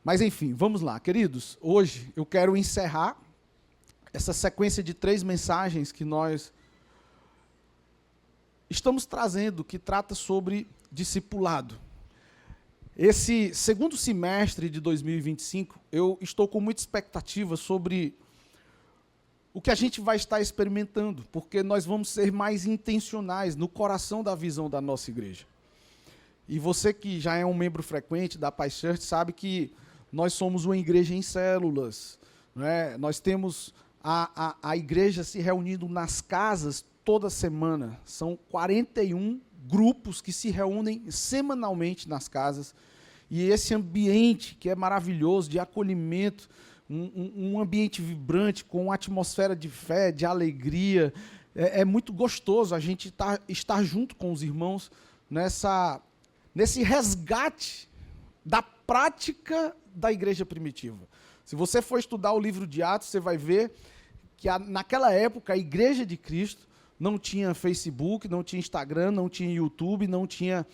Mas, enfim, vamos lá, queridos. Hoje eu quero encerrar essa sequência de 3 mensagens que nós estamos trazendo, que trata sobre discipulado. Esse segundo semestre de 2025, eu estou com muita expectativa sobre o que a gente vai estar experimentando, porque nós vamos ser mais intencionais no coração da visão da nossa igreja. E você que já é um membro frequente da Paz Church sabe que nós somos uma igreja em células, né? Nós temos a igreja se reunindo nas casas toda semana. São 41 grupos que se reúnem semanalmente nas casas. E esse ambiente que é maravilhoso, de acolhimento, um ambiente vibrante, com uma atmosfera de fé, de alegria. É muito gostoso a gente estar junto com os irmãos nesse resgate da prática da igreja primitiva. Se você for estudar o livro de Atos, você vai ver que naquela época a igreja de Cristo não tinha Facebook, não tinha Instagram, não tinha YouTube, não tinha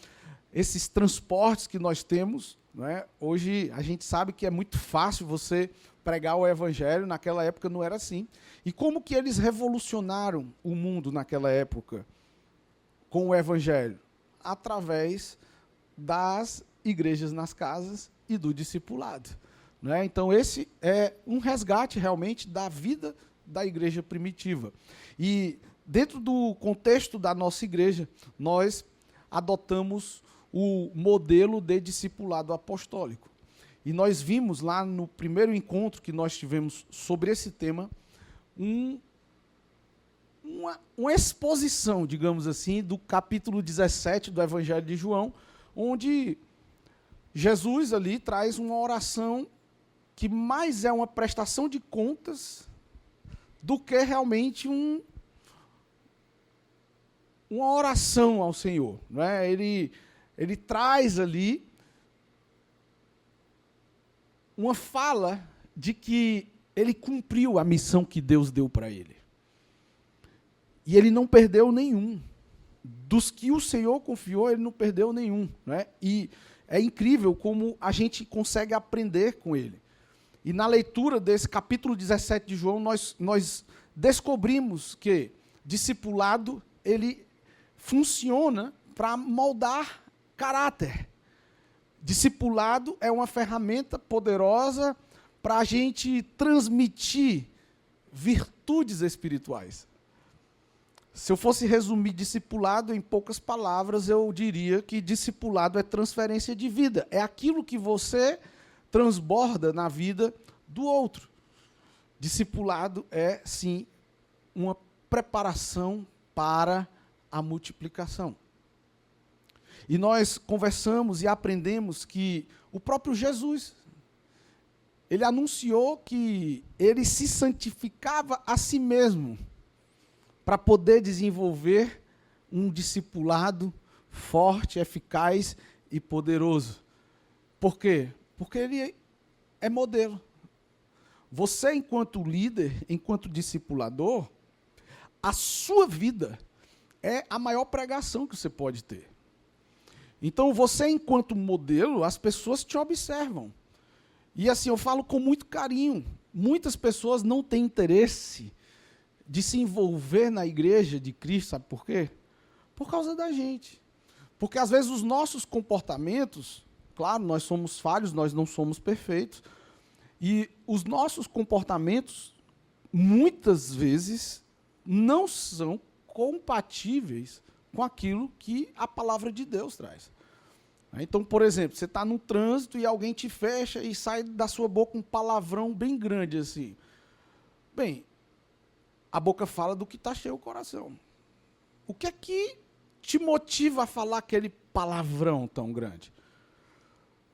esses transportes que nós temos, né? Hoje a gente sabe que é muito fácil você pregar o evangelho, naquela época não era assim. E como que eles revolucionaram o mundo naquela época com o evangelho? Através das igrejas nas casas e do discipulado, né? Então esse é um resgate realmente da vida da igreja primitiva. E dentro do contexto da nossa igreja, nós adotamos o modelo de discipulado apostólico. E nós vimos lá no primeiro encontro que nós tivemos sobre esse tema, uma exposição, digamos assim, do capítulo 17 do Evangelho de João, onde Jesus ali traz uma oração que mais é uma prestação de contas do que realmente uma oração ao Senhor, não é? Ele traz ali uma fala de que ele cumpriu a missão que Deus deu para ele. E ele não perdeu nenhum. Dos que o Senhor confiou, ele não perdeu nenhum, não é? E é incrível como a gente consegue aprender com ele. E na leitura desse capítulo 17 de João, nós descobrimos que discipulado, ele funciona para moldar caráter. Discipulado é uma ferramenta poderosa para a gente transmitir virtudes espirituais. Se eu fosse resumir discipulado em poucas palavras, eu diria que discipulado é transferência de vida. É aquilo que você transborda na vida do outro. Discipulado é, sim, uma preparação para a multiplicação. E nós conversamos e aprendemos que o próprio Jesus, ele anunciou que ele se santificava a si mesmo para poder desenvolver um discipulado forte, eficaz e poderoso. Por quê? Porque ele é modelo. Você, enquanto líder, enquanto discipulador, a sua vida é a maior pregação que você pode ter. Então, você, enquanto modelo, as pessoas te observam. E assim, eu falo com muito carinho. Muitas pessoas não têm interesse de se envolver na igreja de Cristo, sabe por quê? Por causa da gente. Porque, às vezes, os nossos comportamentos, claro, nós somos falhos, nós não somos perfeitos, e os nossos comportamentos, muitas vezes, não são compatíveis com aquilo que a palavra de Deus traz. Então, por exemplo, você está no trânsito e alguém te fecha e sai da sua boca um palavrão bem grande assim. Bem, a boca fala do que está cheio o coração. O que é que te motiva a falar aquele palavrão tão grande?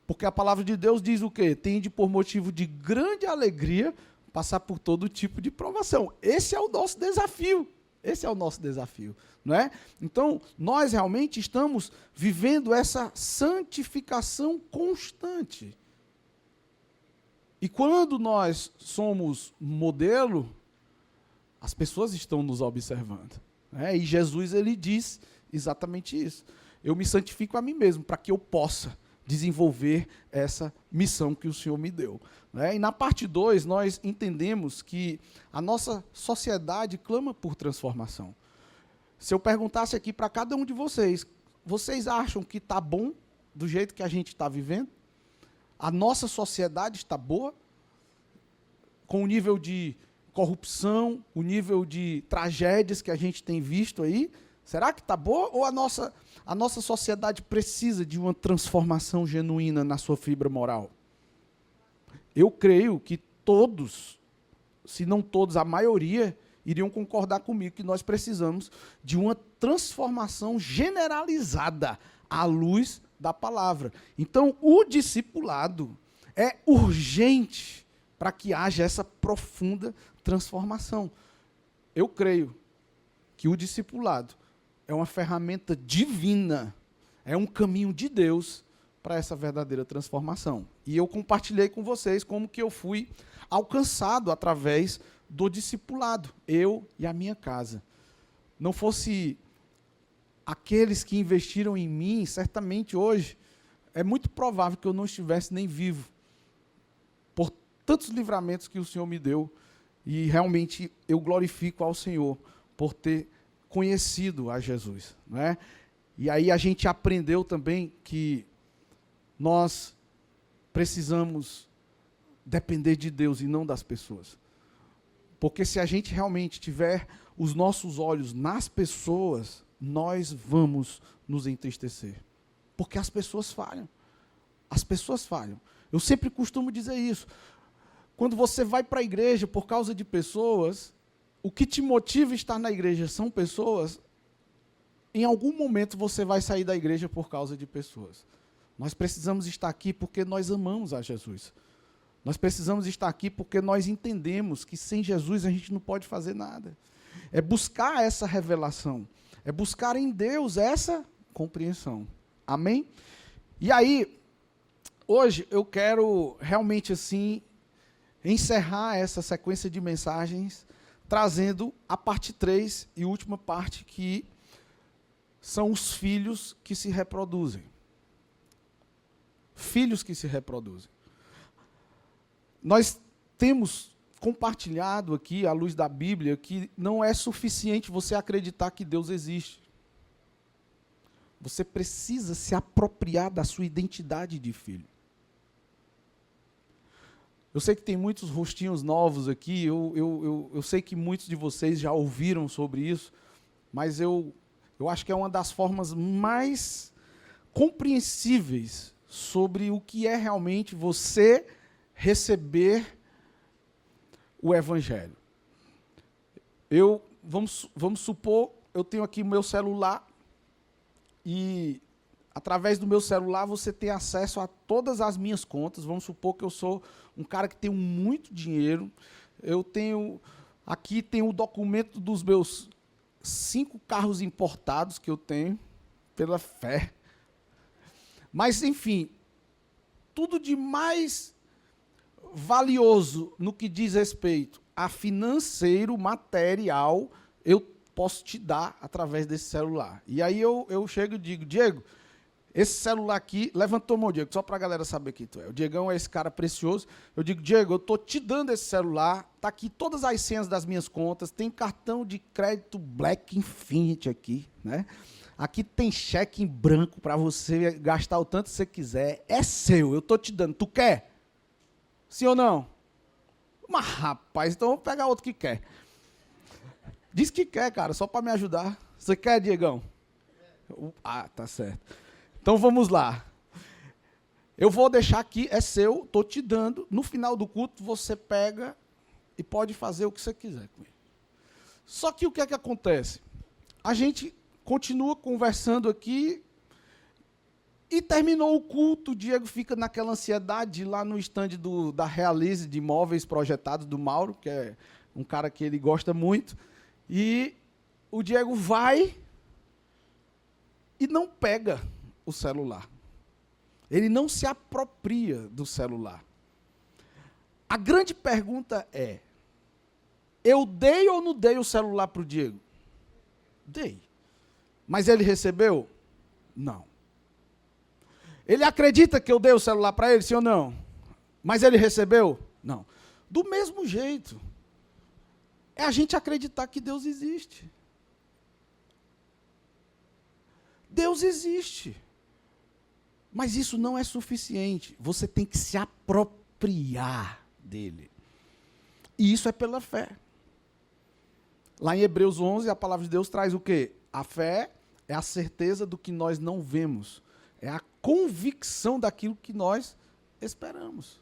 Porque a palavra de Deus diz o quê? Tende por motivo de grande alegria passar por todo tipo de provação. Esse é o nosso desafio. Esse é o nosso desafio, não é? Então, nós realmente estamos vivendo essa santificação constante. E quando nós somos modelo, as pessoas estão nos observando, né? E Jesus, ele diz exatamente isso. Eu me santifico a mim mesmo, para que eu possa desenvolver essa missão que o Senhor me deu. Né? E na parte 2, nós entendemos que a nossa sociedade clama por transformação. Se eu perguntasse aqui para cada um de vocês, vocês acham que está bom do jeito que a gente está vivendo? A nossa sociedade está boa? Com o nível de corrupção, o nível de tragédias que a gente tem visto aí? Será que está boa? Ou a nossa sociedade precisa de uma transformação genuína na sua fibra moral? Eu creio que todos, se não todos, a maioria, iriam concordar comigo que nós precisamos de uma transformação generalizada à luz da palavra. Então, o discipulado é urgente para que haja essa profunda transformação. Eu creio que o discipulado é uma ferramenta divina, é um caminho de Deus para essa verdadeira transformação. E eu compartilhei com vocês como que eu fui alcançado através do discipulado, eu e a minha casa. Não fosse aqueles que investiram em mim, certamente hoje, é muito provável que eu não estivesse nem vivo, por tantos livramentos que o Senhor me deu, e realmente eu glorifico ao Senhor por ter conhecido a Jesus. Não é? E aí a gente aprendeu também que nós precisamos depender de Deus e não das pessoas. Porque se a gente realmente tiver os nossos olhos nas pessoas, nós vamos nos entristecer. Porque as pessoas falham. As pessoas falham. Eu sempre costumo dizer isso. Quando você vai para a igreja por causa de pessoas, o que te motiva a estar na igreja são pessoas, em algum momento você vai sair da igreja por causa de pessoas. Nós precisamos estar aqui porque nós amamos a Jesus. Nós precisamos estar aqui porque nós entendemos que sem Jesus a gente não pode fazer nada. É buscar essa revelação. É buscar em Deus essa compreensão. Amém? E aí, hoje eu quero realmente assim encerrar essa sequência de mensagens trazendo a parte 3 e última parte, que são os filhos que se reproduzem. Filhos que se reproduzem. Nós temos compartilhado aqui, à luz da Bíblia, que não é suficiente você acreditar que Deus existe. Você precisa se apropriar da sua identidade de filho. Eu sei que tem muitos rostinhos novos aqui, eu sei que muitos de vocês já ouviram sobre isso, mas eu acho que é uma das formas mais compreensíveis sobre o que é realmente você receber o Evangelho. Vamos supor, eu tenho aqui o meu celular e através do meu celular você tem acesso a todas as minhas contas. Vamos supor que eu sou um cara que tem muito dinheiro. Eu tenho, aqui tem o documento dos meus 5 carros importados que eu tenho, pela fé. Mas, enfim, tudo de mais valioso no que diz respeito a financeiro, material, eu posso te dar através desse celular. E aí eu chego e digo, Diego, esse celular aqui, levantou a mão, Diego, só para a galera saber quem tu é. O Diegão é esse cara precioso. Eu digo, Diego, eu estou te dando esse celular, está aqui todas as senhas das minhas contas, tem cartão de crédito Black Infinity aqui, né? Aqui tem cheque em branco para você gastar o tanto que você quiser. É seu, eu estou te dando. Tu quer? Sim ou não? Mas, rapaz, então vamos pegar outro que quer. Diz que quer, cara, só para me ajudar. Você quer, Diegão? Ah, tá certo. Então vamos lá. Eu vou deixar aqui, é seu, estou te dando. No final do culto, você pega e pode fazer o que você quiser com ele. Só que o que é que acontece? A gente continua conversando aqui e terminou o culto, o Diego fica naquela ansiedade lá no estande da Realize de imóveis projetados do Mauro, que é um cara que ele gosta muito, e o Diego vai e não pega o celular. Ele não se apropria do celular. A grande pergunta é, eu dei ou não dei o celular para o Diego? Dei. Mas ele recebeu? Não. Ele acredita que eu dei o celular para ele, sim ou não? Mas ele recebeu? Não. Do mesmo jeito, é a gente acreditar que Deus existe. Deus existe. Mas isso não é suficiente. Você tem que se apropriar dele. E isso é pela fé. Lá em Hebreus 11, a palavra de Deus traz o quê? A fé é a certeza do que nós não vemos. É a convicção daquilo que nós esperamos.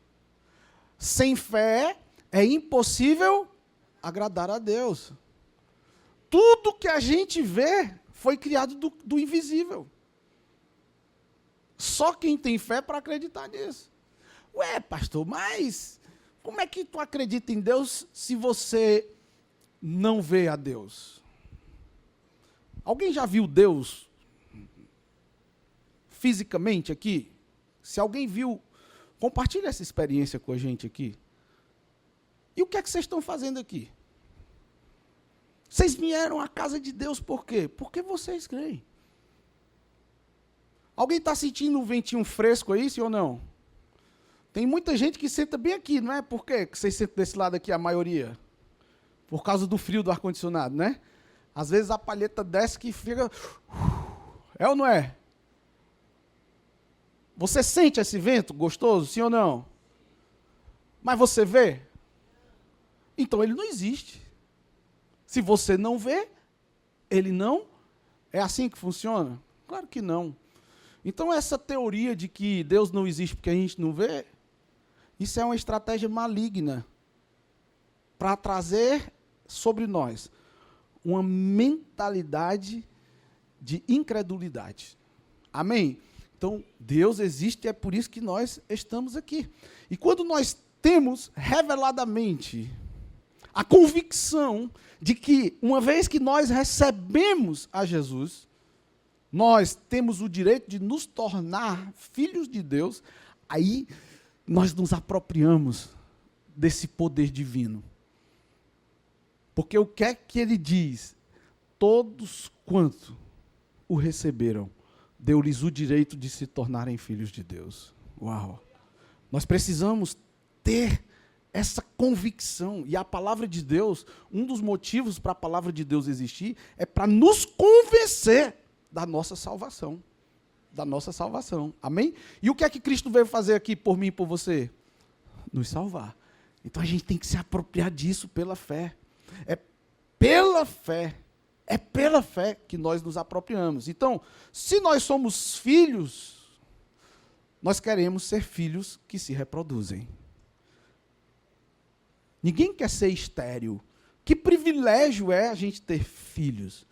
Sem fé é impossível agradar a Deus. Tudo que a gente vê foi criado do invisível. Só quem tem fé para acreditar nisso. Ué, pastor, mas como é que tu acredita em Deus se você não vê a Deus? Alguém já viu Deus fisicamente aqui? Se alguém viu, compartilha essa experiência com a gente aqui. E o que é que vocês estão fazendo aqui? Vocês vieram à casa de Deus por quê? Porque vocês creem. Alguém está sentindo um ventinho fresco aí, sim ou não? Tem muita gente que senta bem aqui, não é? Por quê que vocês sentam desse lado aqui, a maioria? Por causa do frio do ar-condicionado, né? Às vezes a palheta desce que fica... É ou não é? Você sente esse vento gostoso, sim ou não? Mas você vê? Então ele não existe. Se você não vê, ele não... É assim que funciona? Claro que não. Então essa teoria de que Deus não existe porque a gente não vê, isso é uma estratégia maligna para trazer sobre nós uma mentalidade de incredulidade. Amém? Então, Deus existe e é por isso que nós estamos aqui. E quando nós temos reveladamente a convicção de que, uma vez que nós recebemos a Jesus, nós temos o direito de nos tornar filhos de Deus, aí nós nos apropriamos desse poder divino. Porque o que é que ele diz? Todos quanto o receberam, deu-lhes o direito de se tornarem filhos de Deus. Uau! Nós precisamos ter essa convicção. E a palavra de Deus, um dos motivos para a palavra de Deus existir, é para nos convencer da nossa salvação. Da nossa salvação. Amém? E o que é que Cristo veio fazer aqui por mim e por você? Nos salvar. Então a gente tem que se apropriar disso pela fé. É pela fé que nós nos apropriamos. Então, se nós somos filhos, nós queremos ser filhos que se reproduzem. Ninguém quer ser estéril. Que privilégio é a gente ter filhos.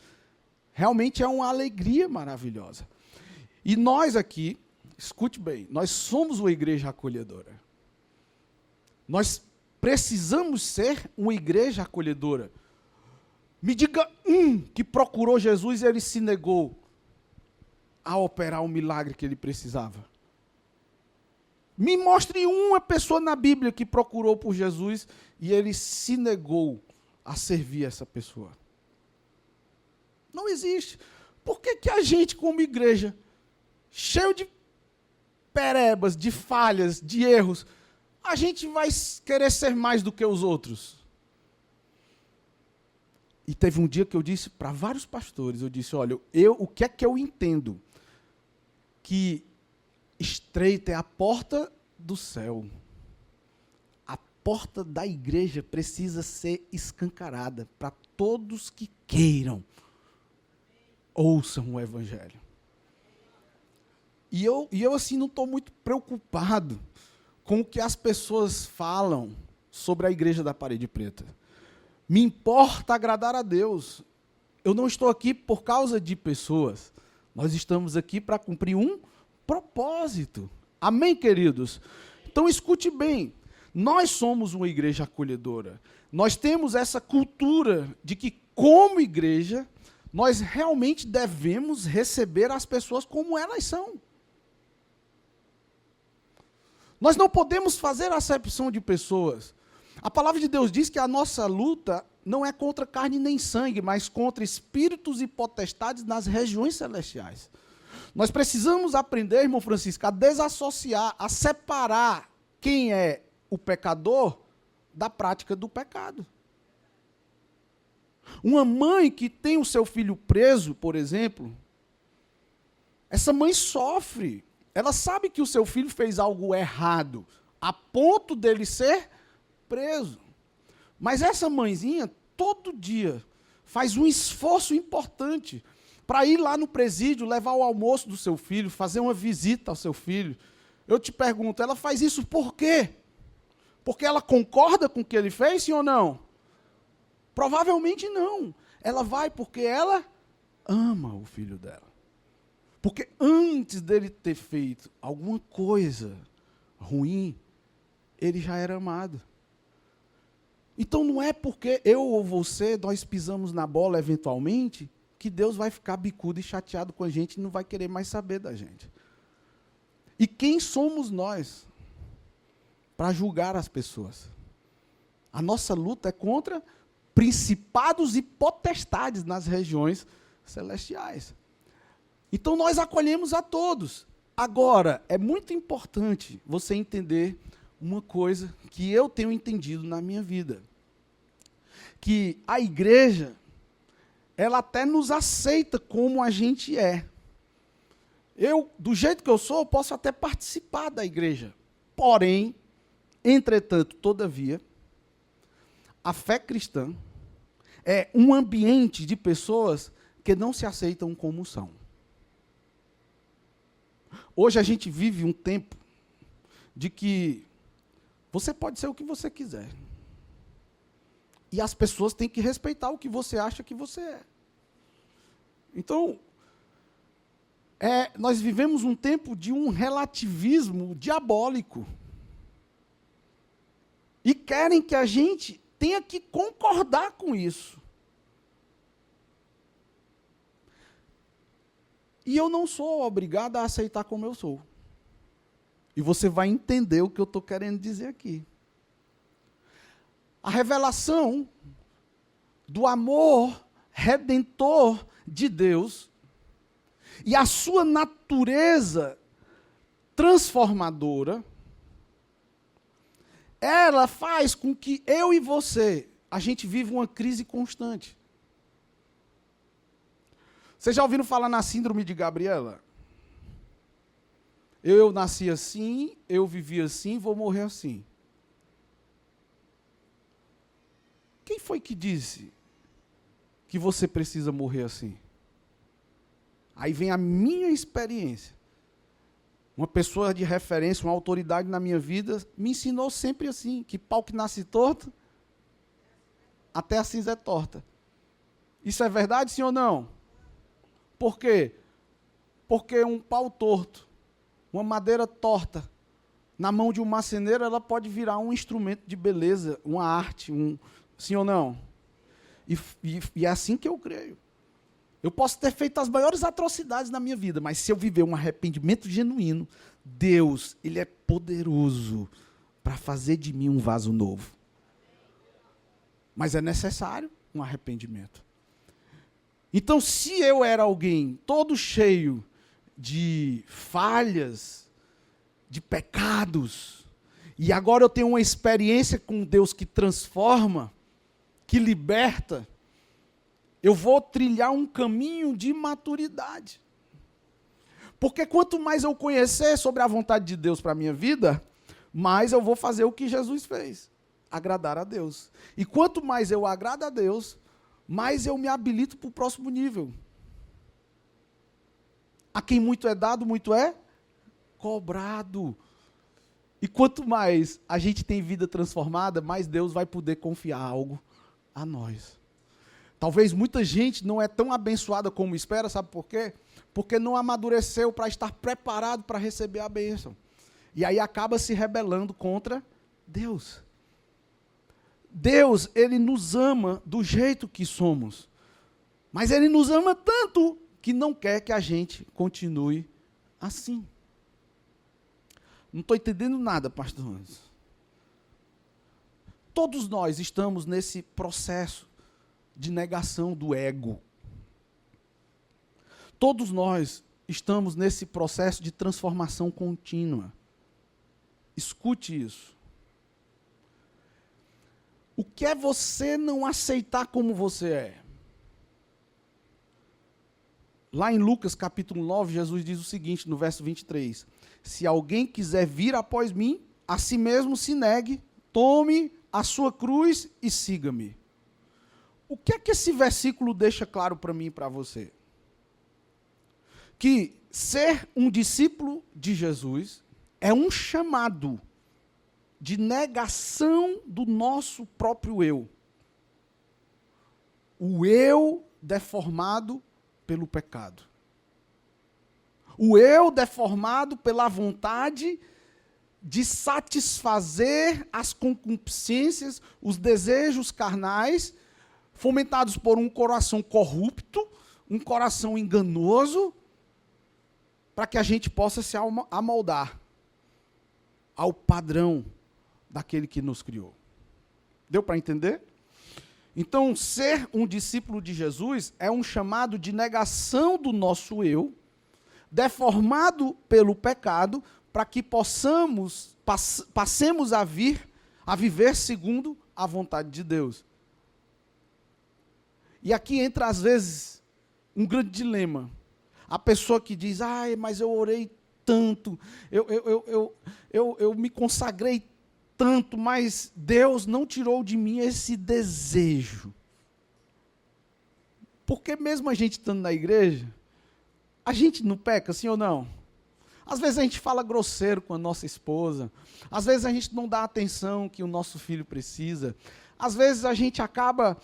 Realmente é uma alegria maravilhosa. E nós aqui, escute bem, nós somos uma igreja acolhedora. Nós precisamos ser uma igreja acolhedora. Me diga um que procurou Jesus e ele se negou a operar o milagre que ele precisava. Me mostre uma pessoa na Bíblia que procurou por Jesus e ele se negou a servir essa pessoa. Não existe. Por que que a gente, como igreja, cheio de perebas, de falhas, de erros, a gente vai querer ser mais do que os outros? E teve um dia que eu disse para vários pastores, eu disse, olha, o que é que eu entendo? Que estreita é a porta do céu. A porta da igreja precisa ser escancarada para todos que queiram. Ouçam o evangelho. E eu assim, não estou muito preocupado com o que as pessoas falam sobre a igreja da Parede Preta. Me importa agradar a Deus. Eu não estou aqui por causa de pessoas. Nós estamos aqui para cumprir um propósito. Amém, queridos? Então, escute bem. Nós somos uma igreja acolhedora. Nós temos essa cultura de que, como igreja, nós realmente devemos receber as pessoas como elas são. Nós não podemos fazer acepção de pessoas. A palavra de Deus diz que a nossa luta não é contra carne nem sangue, mas contra espíritos e potestades nas regiões celestiais. Nós precisamos aprender, irmão Francisco, a desassociar, a separar quem é o pecador da prática do pecado. Uma mãe que tem o seu filho preso, por exemplo, essa mãe sofre. Ela sabe que o seu filho fez algo errado, a ponto dele ser preso. Mas essa mãezinha, todo dia, faz um esforço importante para ir lá no presídio, levar o almoço do seu filho, fazer uma visita ao seu filho. Eu te pergunto, ela faz isso por quê? Porque ela concorda com o que ele fez, sim ou não? Provavelmente não. Ela vai porque ela ama o filho dela. Porque antes dele ter feito alguma coisa ruim, ele já era amado. Então não é porque eu ou você, nós pisamos na bola eventualmente, que Deus vai ficar bicudo e chateado com a gente e não vai querer mais saber da gente. E quem somos nós para julgar as pessoas? A nossa luta é contra principados e potestades nas regiões celestiais. Então nós acolhemos a todos. Agora, é muito importante você entender uma coisa que eu tenho entendido na minha vida. Que a igreja, ela até nos aceita como a gente é. Eu, do jeito que eu sou, posso até participar da igreja. Porém, entretanto, todavia, a fé cristã é um ambiente de pessoas que não se aceitam como são. Hoje a gente vive um tempo de que você pode ser o que você quiser. E as pessoas têm que respeitar o que você acha que você é. Então, nós vivemos um tempo de um relativismo diabólico. E querem que a gente tenha que concordar com isso. E eu não sou obrigado a aceitar como eu sou. E você vai entender o que eu estou querendo dizer aqui. A revelação do amor redentor de Deus e a sua natureza transformadora, ela faz com que eu e você, a gente viva uma crise constante. Vocês já ouviram falar na síndrome de Gabriela? Eu nasci assim, eu vivi assim, vou morrer assim. Quem foi que disse que você precisa morrer assim? Aí vem a minha experiência. Uma pessoa de referência, uma autoridade na minha vida, me ensinou sempre assim, que pau que nasce torto, até a cinza é torta. Isso é verdade, sim ou não? Por quê? Porque um pau torto, uma madeira torta, na mão de um marceneiro, ela pode virar um instrumento de beleza, uma arte, sim ou não? E é assim que eu creio. Eu posso ter feito as maiores atrocidades na minha vida, mas se eu viver um arrependimento genuíno, Deus, Ele é poderoso para fazer de mim um vaso novo. Mas é necessário um arrependimento. Então, se eu era alguém todo cheio de falhas, de pecados, e agora eu tenho uma experiência com Deus que transforma, que liberta, eu vou trilhar um caminho de maturidade. Porque quanto mais eu conhecer sobre a vontade de Deus para a minha vida, mais eu vou fazer o que Jesus fez, agradar a Deus. E quanto mais eu agrado a Deus, mais eu me habilito para o próximo nível. A quem muito é dado, muito é cobrado. E quanto mais a gente tem vida transformada, mais Deus vai poder confiar algo a nós. Talvez muita gente não é tão abençoada como espera, sabe por quê? Porque não amadureceu para estar preparado para receber a bênção. E aí acaba se rebelando contra Deus. Deus, Ele nos ama do jeito que somos. Mas Ele nos ama tanto que não quer que a gente continue assim. Não estou entendendo nada, pastor Anderson. Todos nós estamos nesse processo de negação do ego. Todos nós estamos nesse processo de transformação contínua. Escute isso. O que é você não aceitar como você é? Lá em Lucas capítulo 9, Jesus diz o seguinte, no verso 23. Se alguém quiser vir após mim, a si mesmo se negue, tome a sua cruz e siga-me. O que é que esse versículo deixa claro para mim e para você? Que ser um discípulo de Jesus é um chamado de negação do nosso próprio eu. O eu deformado pelo pecado. O eu deformado pela vontade de satisfazer as concupiscências, os desejos carnais, fomentados por um coração corrupto, um coração enganoso, para que a gente possa se amoldar ao padrão daquele que nos criou. Deu para entender? Então, ser um discípulo de Jesus é um chamado de negação do nosso eu, deformado pelo pecado, para que passemos a viver segundo a vontade de Deus. E aqui entra, às vezes, um grande dilema. A pessoa que diz, mas eu orei tanto, eu me consagrei tanto, mas Deus não tirou de mim esse desejo. Porque mesmo a gente estando na igreja, a gente não peca, sim ou não? Às vezes a gente fala grosseiro com a nossa esposa, às vezes a gente não dá a atenção que o nosso filho precisa, às vezes a gente acaba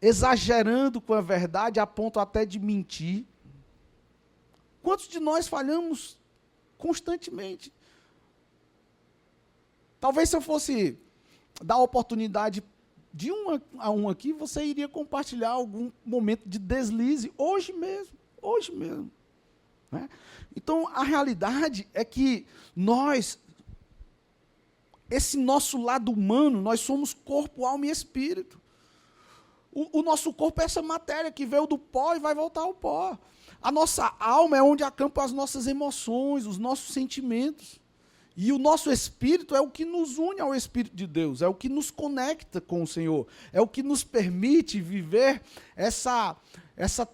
exagerando com a verdade a ponto até de mentir. Quantos de nós falhamos constantemente? Talvez se eu fosse dar a oportunidade de um a um aqui, você iria compartilhar algum momento de deslize, hoje mesmo. Né? Então, a realidade é que esse nosso lado humano, nós somos corpo, alma e espírito. O nosso corpo é essa matéria que veio do pó e vai voltar ao pó. A nossa alma é onde acampam as nossas emoções, os nossos sentimentos. E o nosso espírito é o que nos une ao Espírito de Deus, é o que nos conecta com o Senhor, é o que nos permite viver essa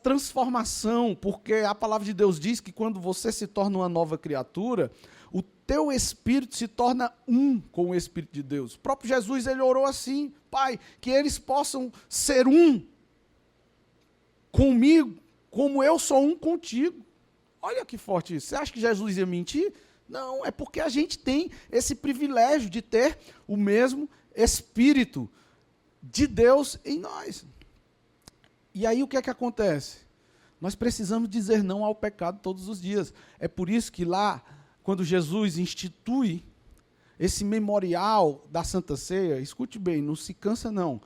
transformação, porque a palavra de Deus diz que quando você se torna uma nova criatura, o teu espírito se torna um com o Espírito de Deus. O próprio Jesus, ele orou assim, Pai, que eles possam ser um comigo, como eu sou um contigo. Olha que forte isso. Você acha que Jesus ia mentir? Não, é porque a gente tem esse privilégio de ter o mesmo Espírito de Deus em nós. E aí o que é que acontece? Nós precisamos dizer não ao pecado todos os dias. É por isso que lá, quando Jesus institui esse memorial da Santa Ceia, escute bem, não se cansa não.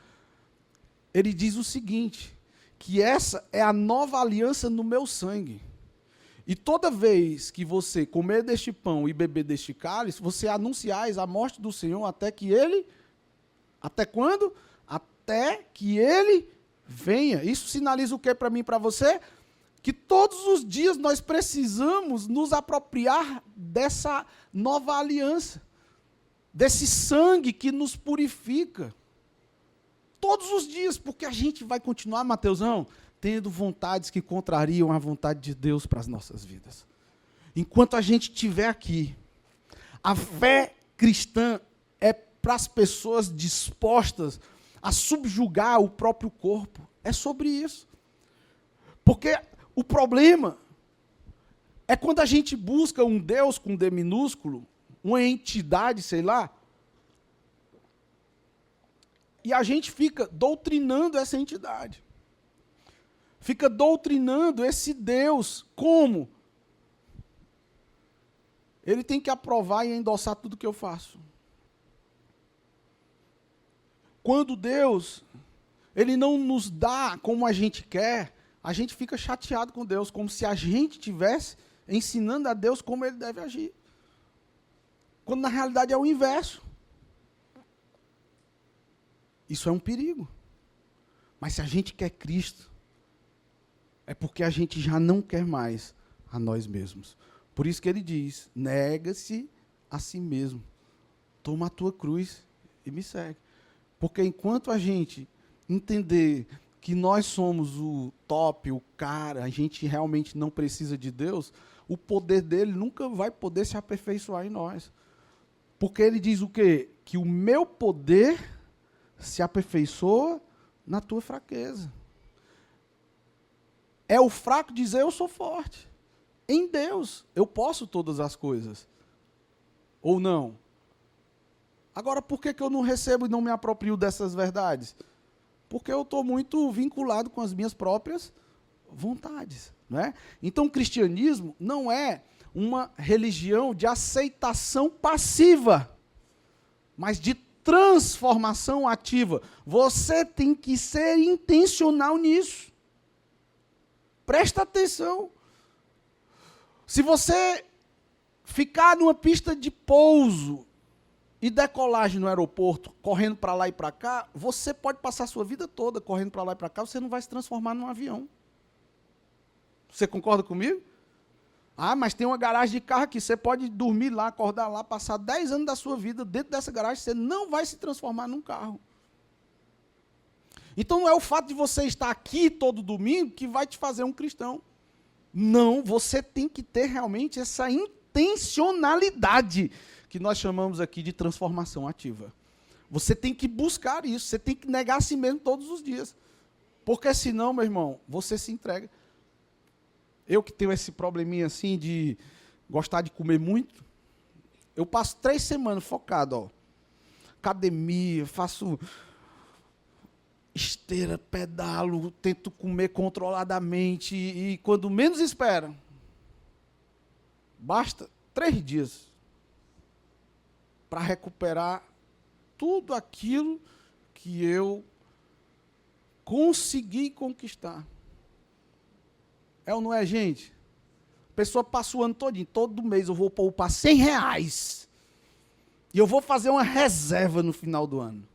Ele diz o seguinte, que essa é a nova aliança no meu sangue. E toda vez que você comer deste pão e beber deste cálice, você anunciais a morte do Senhor até que Ele... Até quando? Até que Ele venha. Isso sinaliza o que para mim e para você? Que todos os dias nós precisamos nos apropriar dessa nova aliança. Desse sangue que nos purifica. Todos os dias, porque a gente vai continuar, Mateusão, tendo vontades que contrariam a vontade de Deus para as nossas vidas. Enquanto a gente estiver aqui, a fé cristã é para as pessoas dispostas a subjugar o próprio corpo. É sobre isso. Porque o problema é quando a gente busca um Deus com D minúsculo, uma entidade, sei lá, e a gente fica doutrinando essa entidade. Fica doutrinando esse Deus. Como? Ele tem que aprovar e endossar tudo que eu faço. Quando Deus, Ele não nos dá como a gente quer, a gente fica chateado com Deus, como se a gente estivesse ensinando a Deus como Ele deve agir. Quando na realidade é o inverso. Isso é um perigo. Mas se a gente quer Cristo, é porque a gente já não quer mais a nós mesmos. Por isso que ele diz, nega-se a si mesmo. Toma a tua cruz e me segue. Porque enquanto a gente entender que nós somos o top, o cara, a gente realmente não precisa de Deus, o poder dele nunca vai poder se aperfeiçoar em nós. Porque ele diz o quê? Que o meu poder se aperfeiçoa na tua fraqueza. É o fraco dizer eu sou forte. Em Deus eu posso todas as coisas. Ou não? Agora, por que eu não recebo e não me aproprio dessas verdades? Porque eu estou muito vinculado com as minhas próprias vontades. Não é? Então, o cristianismo não é uma religião de aceitação passiva, mas de transformação ativa. Você tem que ser intencional nisso. Presta atenção. Se você ficar numa pista de pouso e decolagem no aeroporto, correndo para lá e para cá, você pode passar a sua vida toda correndo para lá e para cá, você não vai se transformar num avião. Você concorda comigo? Ah, mas tem uma garagem de carro aqui, você pode dormir lá, acordar lá, passar 10 anos da sua vida dentro dessa garagem, você não vai se transformar num carro. Então não é o fato de você estar aqui todo domingo que vai te fazer um cristão. Não, você tem que ter realmente essa intencionalidade que nós chamamos aqui de transformação ativa. Você tem que buscar isso, você tem que negar a si mesmo todos os dias. Porque senão, meu irmão, você se entrega. Eu que tenho esse probleminha assim de gostar de comer muito, eu passo 3 semanas focado, ó. Academia, faço esteira, pedalo, tento comer controladamente e quando menos espera, basta 3 dias para recuperar tudo aquilo que eu consegui conquistar. É ou não é, gente? A pessoa passa o ano todinho, todo mês eu vou poupar R$100 e eu vou fazer uma reserva no final do ano.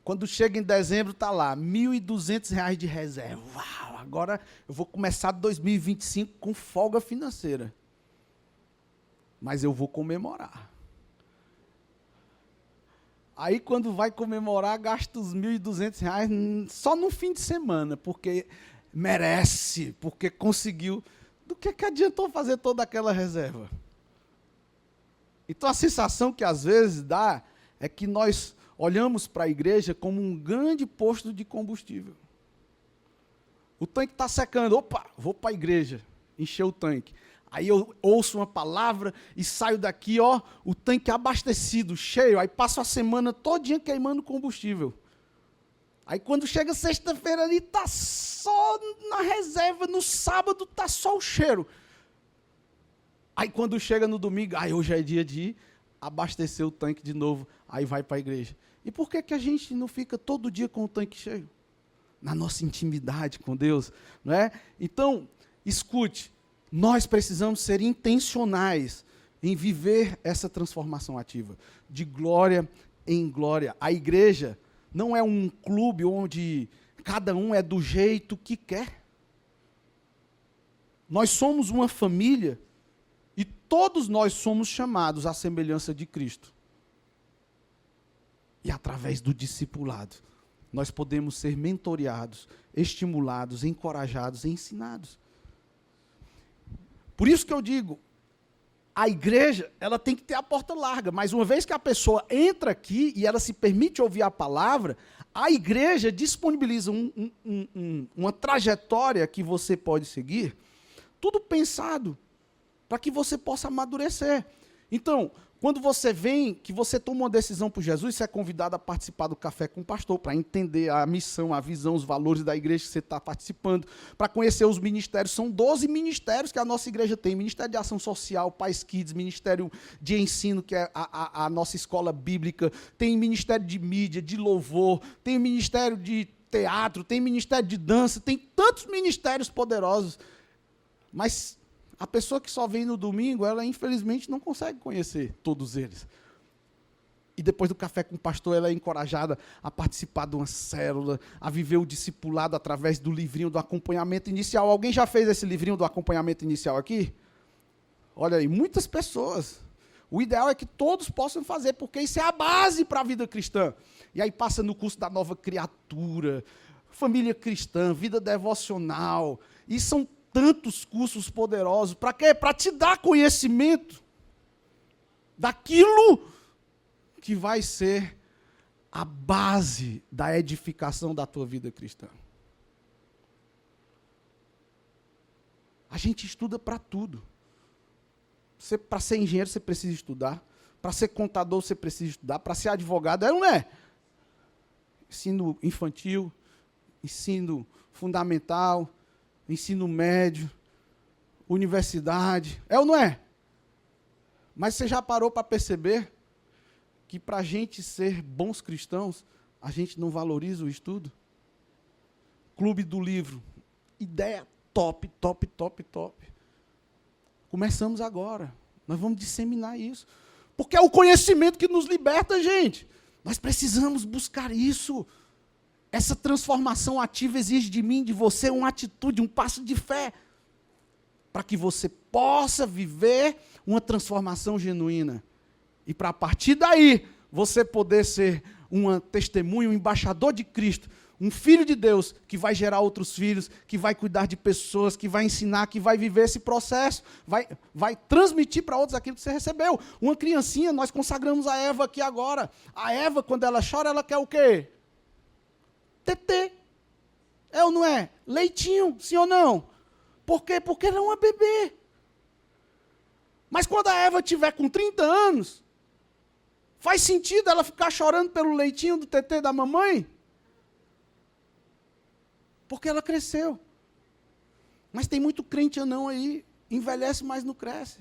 Quando chega em dezembro, está lá, R$1.200 de reserva. Uau, agora eu vou começar 2025 com folga financeira. Mas eu vou comemorar. Aí, quando vai comemorar, gasta os R$1.200 só no fim de semana, porque merece, porque conseguiu. Do que adiantou fazer toda aquela reserva? Então, a sensação que às vezes dá é que nós olhamos para a igreja como um grande posto de combustível. O tanque está secando, opa, vou para a igreja, encher o tanque. Aí eu ouço uma palavra e saio daqui, ó, o tanque abastecido, cheio, aí passo a semana todinha queimando combustível. Aí quando chega sexta-feira ali, está só na reserva, no sábado está só o cheiro. Aí quando chega no domingo, hoje é dia de abastecer o tanque de novo, aí vai para a igreja. E por que a gente não fica todo dia com o tanque cheio? Na nossa intimidade com Deus, não é? Então, escute, nós precisamos ser intencionais em viver essa transformação ativa, de glória em glória. A igreja não é um clube onde cada um é do jeito que quer. Nós somos uma família e todos nós somos chamados à semelhança de Cristo. E através do discipulado, nós podemos ser mentoreados, estimulados, encorajados, ensinados. Por isso que eu digo, a igreja, ela tem que ter a porta larga, mas uma vez que a pessoa entra aqui e ela se permite ouvir a palavra, a igreja disponibiliza uma trajetória que você pode seguir, tudo pensado para que você possa amadurecer. Então, quando você vem, que você toma uma decisão por Jesus, você é convidado a participar do Café com o Pastor, para entender a missão, a visão, os valores da igreja que você está participando, para conhecer os ministérios. São 12 ministérios que a nossa igreja tem. Ministério de Ação Social, Pais Kids, Ministério de Ensino, que é a nossa escola bíblica, tem Ministério de Mídia, de Louvor, tem Ministério de Teatro, tem Ministério de Dança, tem tantos ministérios poderosos. Mas a pessoa que só vem no domingo, ela infelizmente não consegue conhecer todos eles. E depois do café com o pastor, ela é encorajada a participar de uma célula, a viver o discipulado através do livrinho do acompanhamento inicial. Alguém já fez esse livrinho do acompanhamento inicial aqui? Olha aí, muitas pessoas. O ideal é que todos possam fazer, porque isso é a base para a vida cristã. E aí passa no curso da nova criatura, família cristã, vida devocional. E são tantos cursos poderosos. Para quê? Para te dar conhecimento daquilo que vai ser a base da edificação da tua vida cristã. A gente estuda para tudo. Para ser engenheiro, você precisa estudar. Para ser contador, você precisa estudar. Para ser advogado, não é? Ensino infantil, ensino fundamental, ensino médio, universidade. É ou não é? Mas você já parou para perceber que para a gente ser bons cristãos, a gente não valoriza o estudo? Clube do livro. Ideia top, top, top, top. Começamos agora. Nós vamos disseminar isso. Porque é o conhecimento que nos liberta, gente. Nós precisamos buscar isso. Essa transformação ativa exige de mim, de você, uma atitude, um passo de fé. Para que você possa viver uma transformação genuína. E para a partir daí, você poder ser uma testemunha, um embaixador de Cristo, um filho de Deus que vai gerar outros filhos, que vai cuidar de pessoas, que vai ensinar, que vai viver esse processo, vai transmitir para outros aquilo que você recebeu. Uma criancinha, nós consagramos a Eva aqui agora. A Eva, quando ela chora, ela quer o quê? Tetê. É ou não é? Leitinho, sim ou não? Por quê? Porque ela é uma bebê. Mas quando a Eva tiver com 30 anos, faz sentido ela ficar chorando pelo leitinho do tetê da mamãe? Porque ela cresceu. Mas tem muito crente anão aí, envelhece, mas não cresce.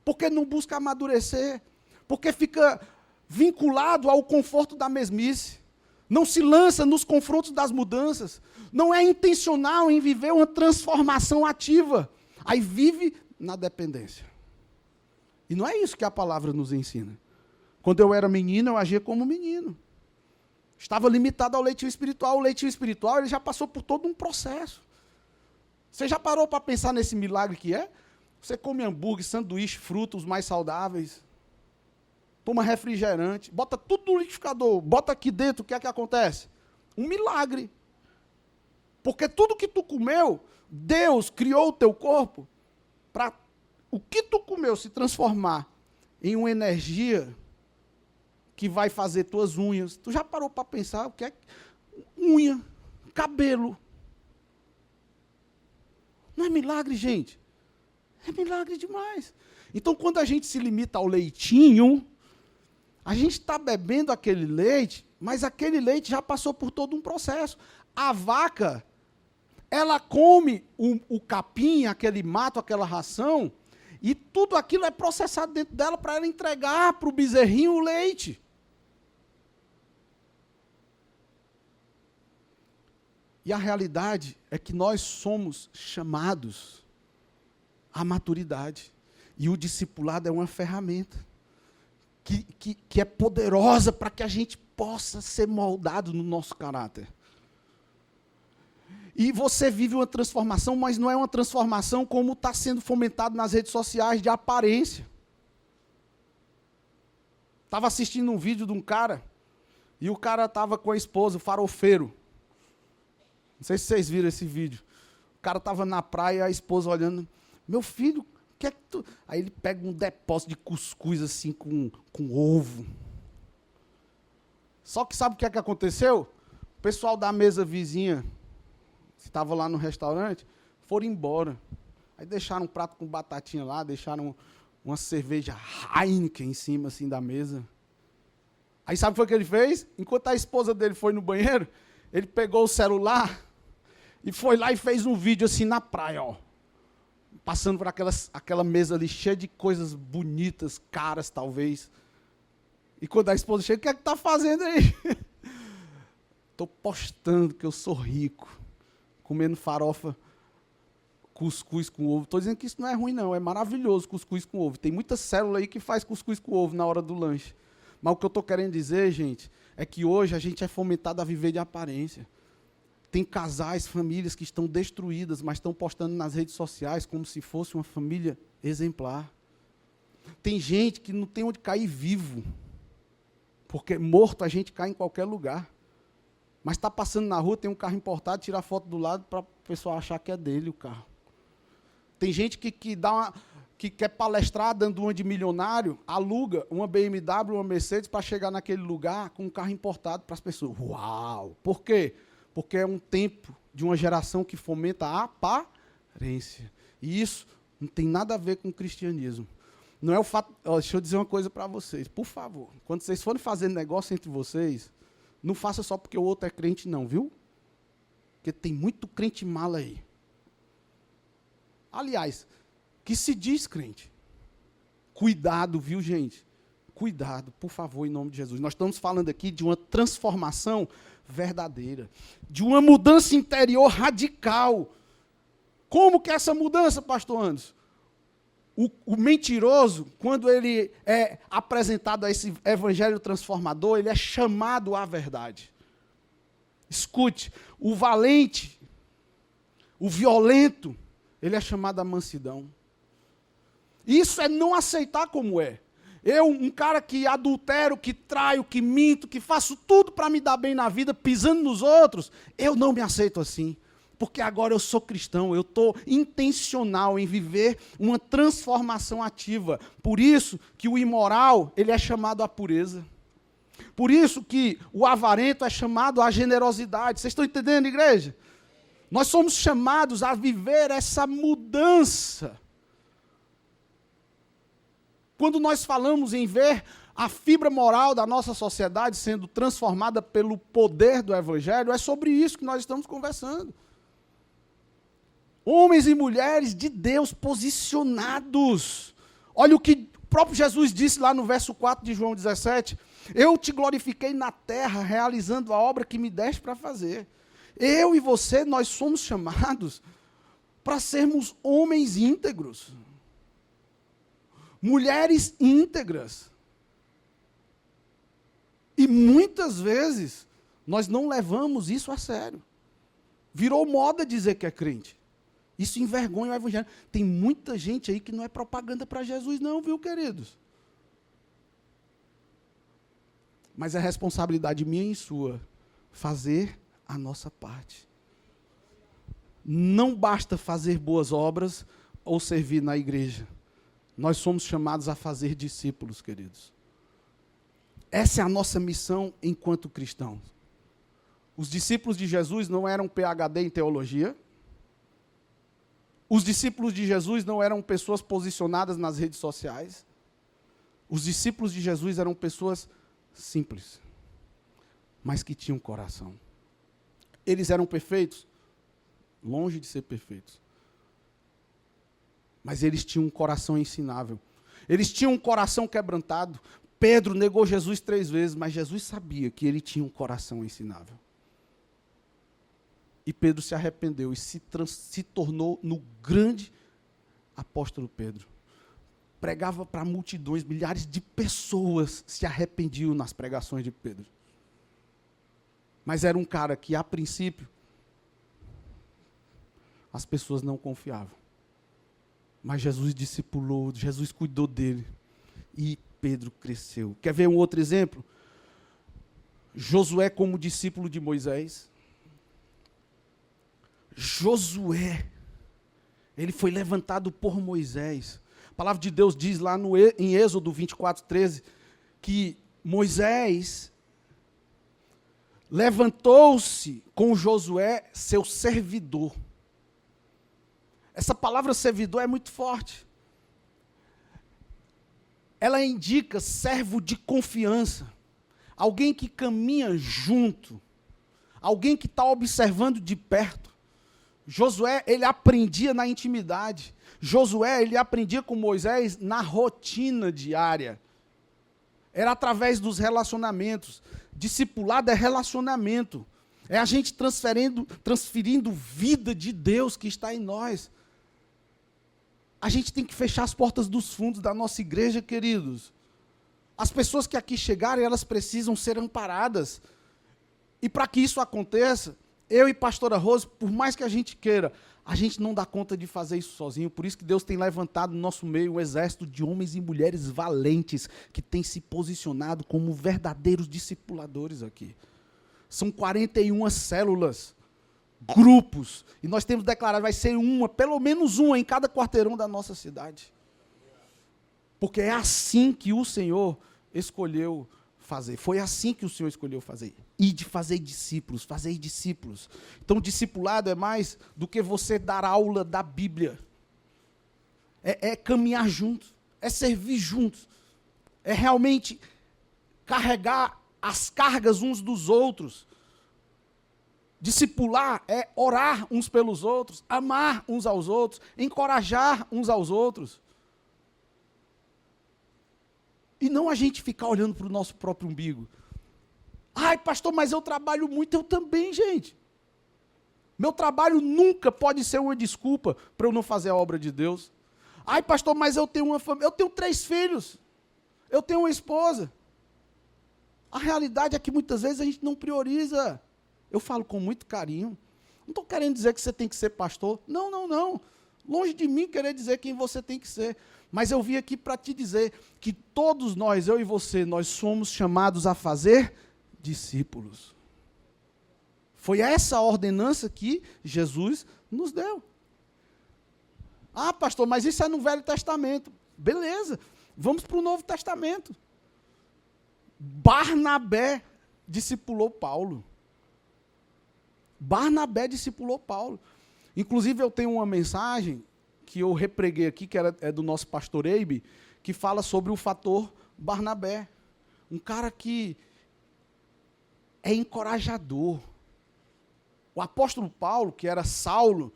Porque não busca amadurecer. Porque fica vinculado ao conforto da mesmice. Não se lança nos confrontos das mudanças. Não é intencional em viver uma transformação ativa. Aí vive na dependência. E não é isso que a palavra nos ensina. Quando eu era menino, eu agia como menino. Estava limitado ao leitinho espiritual. O leitinho espiritual ele já passou por todo um processo. Você já parou para pensar nesse milagre que é? Você come hambúrguer, sanduíche, frutos mais saudáveis. Toma refrigerante. Bota tudo no liquidificador. Bota aqui dentro. O que é que acontece? Um milagre. Porque tudo que tu comeu, Deus criou o teu corpo para o que tu comeu se transformar em uma energia que vai fazer tuas unhas. Tu já parou para pensar o que é unha, cabelo? Não é milagre, gente? É milagre demais. Então, quando a gente se limita ao leitinho, a gente está bebendo aquele leite, mas aquele leite já passou por todo um processo. A vaca, ela come o capim, aquele mato, aquela ração, e tudo aquilo é processado dentro dela para ela entregar para o bezerrinho o leite. E a realidade é que nós somos chamados à maturidade. E o discipulado é uma ferramenta que é poderosa para que a gente possa ser moldado no nosso caráter. E você vive uma transformação, mas não é uma transformação como está sendo fomentado nas redes sociais, de aparência. Estava assistindo um vídeo de um cara, e o cara estava com a esposa, o farofeiro. Não sei se vocês viram esse vídeo. O cara estava na praia, a esposa olhando. Meu filho, o que é que tu... Aí ele pega um depósito de cuscuz assim com ovo. Só que sabe o que é que aconteceu? O pessoal da mesa vizinha, que estava lá no restaurante, foram embora. Aí deixaram um prato com batatinha lá, deixaram uma cerveja Heineken em cima assim da mesa. Aí sabe o que foi que ele fez? Enquanto a esposa dele foi no banheiro, ele pegou o celular e foi lá e fez um vídeo assim na praia, ó. Passando por aquela mesa ali, cheia de coisas bonitas, caras talvez. E quando a esposa chega, o que é que tá fazendo aí? Estou postando que eu sou rico, comendo farofa, cuscuz com ovo. Estou dizendo que isso não é ruim não, é maravilhoso cuscuz com ovo. Tem muita célula aí que faz cuscuz com ovo na hora do lanche. Mas o que eu estou querendo dizer, gente, é que hoje a gente é fomentado a viver de aparência. Tem casais, famílias que estão destruídas, mas estão postando nas redes sociais como se fosse uma família exemplar. Tem gente que não tem onde cair vivo, porque morto a gente cai em qualquer lugar. Mas está passando na rua, tem um carro importado, tira a foto do lado para o pessoal achar que é dele o carro. Tem gente que quer palestrar dando uma de milionário, aluga uma BMW, uma Mercedes para chegar naquele lugar com um carro importado para as pessoas. Uau! Por quê? Porque é um tempo de uma geração que fomenta a aparência. E isso não tem nada a ver com o cristianismo. Não é o fato. Deixa eu dizer uma coisa para vocês, por favor. Quando vocês forem fazer negócio entre vocês, não faça só porque o outro é crente, não, viu? Porque tem muito crente mala aí. Aliás, que se diz crente. Cuidado, viu, gente? Cuidado, por favor, em nome de Jesus. Nós estamos falando aqui de uma transformação verdadeira, de uma mudança interior radical. Como que é essa mudança, pastor Anderson? O mentiroso, quando ele é apresentado a esse evangelho transformador, ele é chamado à verdade. Escute, o valente, o violento, ele é chamado à mansidão. Isso é não aceitar como é. Eu, um cara que adultero, que traio, que minto, que faço tudo para me dar bem na vida, pisando nos outros, eu não me aceito assim. Porque agora eu sou cristão, eu estou intencional em viver uma transformação ativa. Por isso que o imoral, ele é chamado à pureza. Por isso que o avarento é chamado à generosidade. Vocês estão entendendo, igreja? Nós somos chamados a viver essa mudança. Quando nós falamos em ver a fibra moral da nossa sociedade sendo transformada pelo poder do Evangelho, é sobre isso que nós estamos conversando. Homens e mulheres de Deus posicionados. Olha o que o próprio Jesus disse lá no verso 4 de João 17. Eu te glorifiquei na terra, realizando a obra que me deste para fazer. Eu e você, nós somos chamados para sermos homens íntegros. Mulheres íntegras. E muitas vezes nós não levamos isso a sério. Virou moda dizer que é crente. Isso envergonha o evangelho. Tem muita gente aí que não é propaganda para Jesus não, viu, queridos? Mas é responsabilidade minha e sua fazer a nossa parte. Não basta fazer boas obras ou servir na igreja. Nós somos chamados a fazer discípulos, queridos. Essa é a nossa missão enquanto cristãos. Os discípulos de Jesus não eram PhD em teologia. Os discípulos de Jesus não eram pessoas posicionadas nas redes sociais. Os discípulos de Jesus eram pessoas simples, mas que tinham coração. Eles eram perfeitos? Longe de ser perfeitos. Mas eles tinham um coração ensinável. Eles tinham um coração quebrantado. Pedro negou Jesus 3 vezes, mas Jesus sabia que ele tinha um coração ensinável. E Pedro se arrependeu e se tornou no grande apóstolo Pedro. Pregava para multidões, milhares de pessoas se arrependiam nas pregações de Pedro. Mas era um cara que, a princípio, as pessoas não confiavam. Mas Jesus discipulou, Jesus cuidou dele. E Pedro cresceu. Quer ver um outro exemplo? Josué como discípulo de Moisés. Josué, ele foi levantado por Moisés. A palavra de Deus diz lá em Êxodo 24:13, que Moisés levantou-se com Josué, seu servidor. Essa palavra servidor é muito forte. Ela indica servo de confiança, alguém que caminha junto, alguém que está observando de perto. Josué, ele aprendia na intimidade. Josué, ele aprendia com Moisés na rotina diária. Era através dos relacionamentos. Discipulado é relacionamento. É a gente transferindo vida de Deus que está em nós. A gente tem que fechar as portas dos fundos da nossa igreja, queridos. As pessoas que aqui chegarem, elas precisam ser amparadas. E para que isso aconteça, eu e pastora Rose, por mais que a gente queira, a gente não dá conta de fazer isso sozinho. Por isso que Deus tem levantado no nosso meio um exército de homens e mulheres valentes que têm se posicionado como verdadeiros discipuladores aqui. São 41 células, grupos, e nós temos declarado, vai ser pelo menos uma em cada quarteirão da nossa cidade. Porque é assim que o Senhor escolheu fazer. Foi assim que o Senhor escolheu fazer. E de fazer discípulos, fazer discípulos. Então, discipulado é mais do que você dar aula da Bíblia. É caminhar juntos, é servir juntos, é realmente carregar as cargas uns dos outros. Discipular é orar uns pelos outros, amar uns aos outros, encorajar uns aos outros. E não a gente ficar olhando para o nosso próprio umbigo. Ai, pastor, mas eu trabalho muito. Eu também, gente. Meu trabalho nunca pode ser uma desculpa para eu não fazer a obra de Deus. Ai, pastor, mas eu tenho uma família. Eu tenho 3 filhos. Eu tenho uma esposa. A realidade é que muitas vezes a gente não prioriza. Eu falo com muito carinho. Não estou querendo dizer que você tem que ser pastor. Não, não, não. Longe de mim querer dizer quem você tem que ser. Mas eu vim aqui para te dizer que todos nós, eu e você, nós somos chamados a fazer discípulos. Foi essa a ordenança que Jesus nos deu. Ah, pastor, mas isso é no Velho Testamento. Beleza, vamos para o Novo Testamento. Barnabé discipulou Paulo. Barnabé discipulou Paulo. Inclusive, eu tenho uma mensagem que eu repreguei aqui, que é do nosso pastor Eibe, que fala sobre o fator Barnabé. Um cara que é encorajador. O apóstolo Paulo, que era Saulo,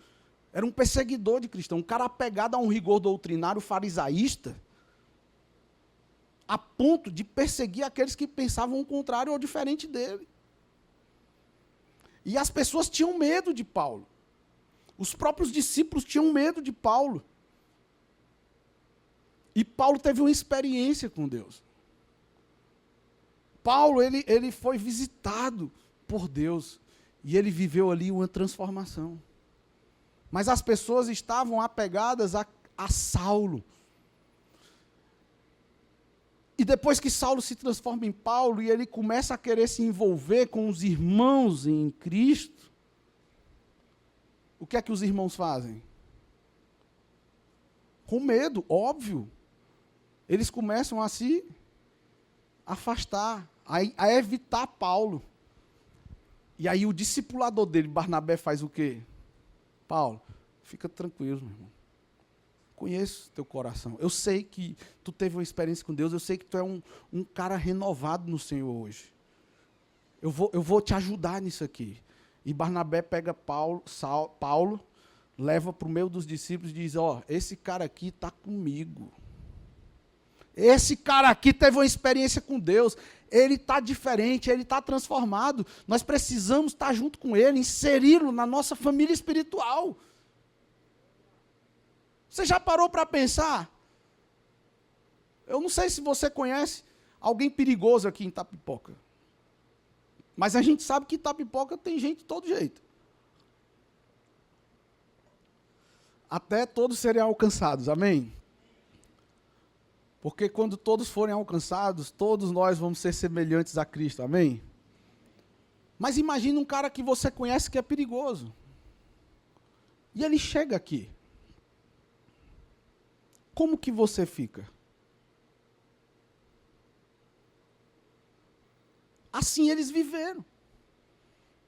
era um perseguidor de cristãos, um cara apegado a um rigor doutrinário farisaísta, a ponto de perseguir aqueles que pensavam o contrário ou diferente dele. E as pessoas tinham medo de Paulo. Os próprios discípulos tinham medo de Paulo. E Paulo teve uma experiência com Deus. Paulo, ele foi visitado por Deus. E ele viveu ali uma transformação. Mas as pessoas estavam apegadas a Saulo. E depois que Saulo se transforma em Paulo e ele começa a querer se envolver com os irmãos em Cristo, o que é que os irmãos fazem? Com medo, óbvio. Eles começam a se afastar, a evitar Paulo. E aí o discipulador dele, Barnabé, faz o quê? Paulo, fica tranquilo, meu irmão. Conheço teu coração. Eu sei que tu teve uma experiência com Deus, eu sei que tu é um cara renovado no Senhor hoje. Eu vou te ajudar nisso aqui. E Barnabé pega Paulo, leva para o meio dos discípulos e diz, esse cara aqui está comigo. Esse cara aqui teve uma experiência com Deus. Ele está diferente, ele está transformado. Nós precisamos estar junto com ele, inseri-lo na nossa família espiritual. Você já parou para pensar? Eu não sei se você conhece alguém perigoso aqui em Itapipoca. Mas a gente sabe que Itapipoca tem gente de todo jeito. Até todos serem alcançados, amém? Porque quando todos forem alcançados, todos nós vamos ser semelhantes a Cristo, amém? Mas imagine um cara que você conhece que é perigoso. E ele chega aqui. Como que você fica? Assim eles viveram.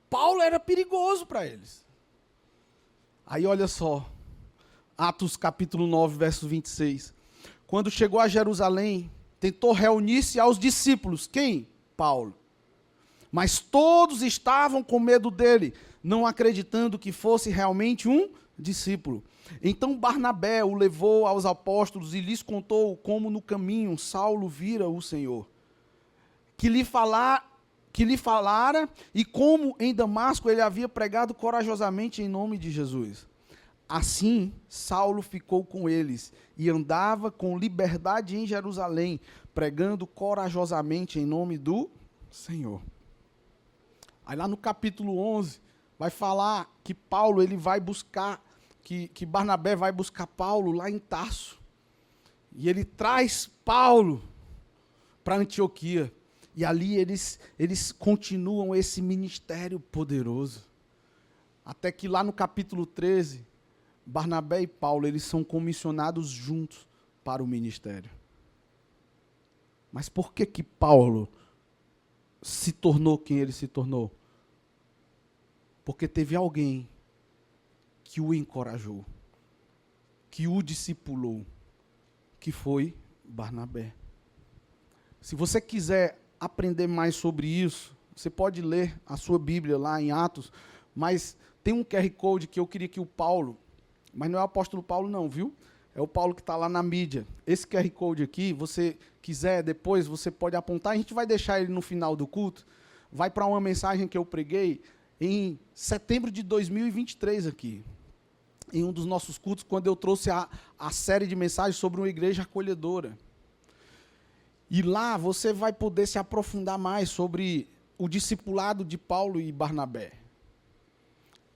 Paulo era perigoso para eles. Aí olha só, Atos capítulo 9, verso 26. Quando chegou a Jerusalém, tentou reunir-se aos discípulos. Quem? Paulo. Mas todos estavam com medo dele, não acreditando que fosse realmente um discípulo. Então Barnabé o levou aos apóstolos e lhes contou como no caminho Saulo vira o Senhor, que lhe falara e como em Damasco ele havia pregado corajosamente em nome de Jesus. Assim, Saulo ficou com eles e andava com liberdade em Jerusalém, pregando corajosamente em nome do Senhor. Aí lá no capítulo 11, vai falar que Paulo, ele vai buscar, que Barnabé vai buscar Paulo lá em Tarso. E ele traz Paulo para Antioquia. E ali eles continuam esse ministério poderoso. Até que lá no capítulo 13, Barnabé e Paulo, eles são comissionados juntos para o ministério. Mas por que Paulo se tornou quem ele se tornou? Porque teve alguém que o encorajou, que o discipulou, que foi Barnabé. Se você quiser aprender mais sobre isso, você pode ler a sua Bíblia lá em Atos, mas tem um QR Code que eu queria que o Paulo, mas não é o apóstolo Paulo não, viu? É o Paulo que está lá na mídia. Esse QR Code aqui, você quiser depois, você pode apontar, a gente vai deixar ele no final do culto, vai para uma mensagem que eu preguei em setembro de 2023 aqui, em um dos nossos cultos, quando eu trouxe a série de mensagens sobre uma igreja acolhedora. E lá você vai poder se aprofundar mais sobre o discipulado de Paulo e Barnabé.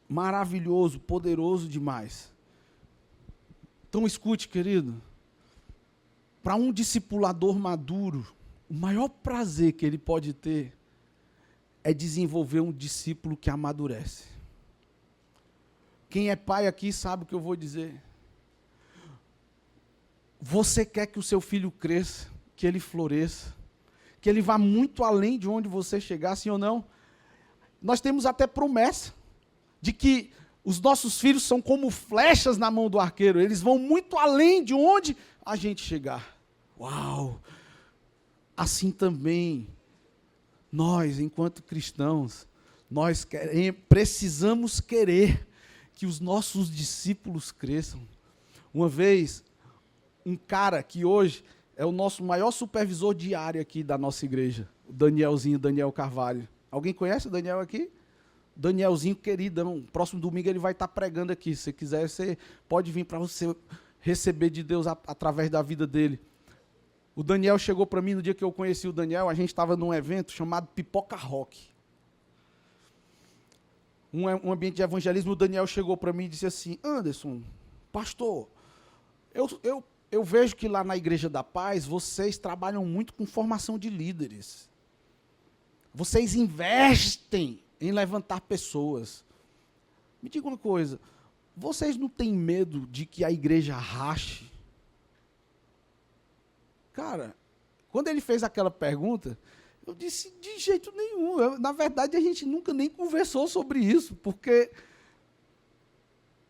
Maravilhoso, poderoso demais. Então escute, querido, para um discipulador maduro, o maior prazer que ele pode ter é desenvolver um discípulo que amadurece. Quem é pai aqui sabe o que eu vou dizer. Você quer que o seu filho cresça, que ele floresça, que ele vá muito além de onde você chegar, sim ou não? Nós temos até promessa de que os nossos filhos são como flechas na mão do arqueiro, eles vão muito além de onde a gente chegar. Uau! Assim também, nós, enquanto cristãos, nós precisamos querer que os nossos discípulos cresçam. Uma vez, um cara que hoje é o nosso maior supervisor diário aqui da nossa igreja, o Daniel Carvalho. Alguém conhece o Daniel aqui? Danielzinho queridão, próximo domingo ele vai estar pregando aqui. Se você quiser, você pode vir para você receber de Deus através da vida dele. O Daniel chegou para mim no dia que eu conheci o Daniel, a gente estava num evento chamado Pipoca Rock. Um ambiente de evangelismo, o Daniel chegou para mim e disse assim: Anderson, pastor, eu vejo que lá na Igreja da Paz, vocês trabalham muito com formação de líderes. Vocês investem em levantar pessoas. Me diga uma coisa, vocês não têm medo de que a igreja rache? Cara, quando ele fez aquela pergunta, eu disse, de jeito nenhum. Na verdade, a gente nunca nem conversou sobre isso, porque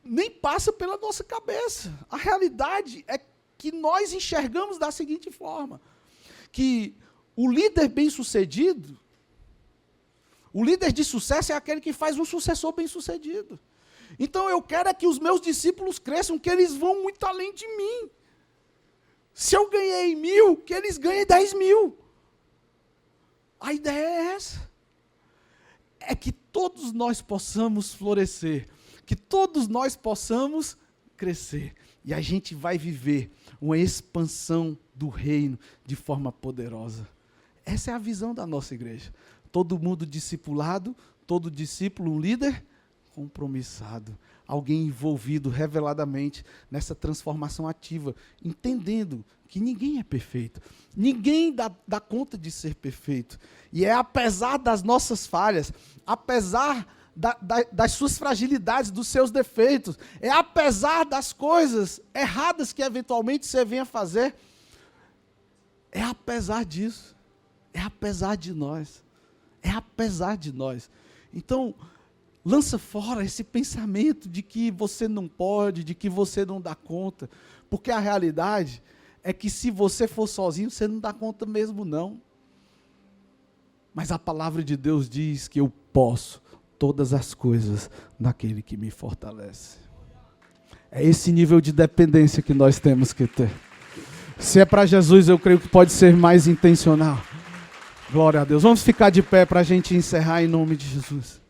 nem passa pela nossa cabeça. A realidade é que nós enxergamos da seguinte forma, que o líder bem-sucedido, o líder de sucesso é aquele que faz um sucessor bem-sucedido. Então eu quero é que os meus discípulos cresçam, que eles vão muito além de mim. Se eu ganhei 1000, que eles ganhem 10.000. A ideia é essa. É que todos nós possamos florescer, que todos nós possamos crescer. E a gente vai viver uma expansão do reino de forma poderosa. Essa é a visão da nossa igreja. Todo mundo discipulado, todo discípulo um líder compromissado. Alguém envolvido reveladamente nessa transformação ativa, entendendo que ninguém é perfeito. Ninguém dá conta de ser perfeito. E é apesar das nossas falhas, apesar das suas fragilidades, dos seus defeitos, é apesar das coisas erradas que eventualmente você venha fazer, é apesar disso, é apesar de nós, é apesar de nós. Então, lança fora esse pensamento de que você não pode, de que você não dá conta, porque a realidade é que se você for sozinho, você não dá conta mesmo não. Mas a palavra de Deus diz que eu posso todas as coisas naquele que me fortalece. É esse nível de dependência que nós temos que ter. Se é para Jesus, eu creio que pode ser mais intencional. Glória a Deus. Vamos ficar de pé para a gente encerrar em nome de Jesus.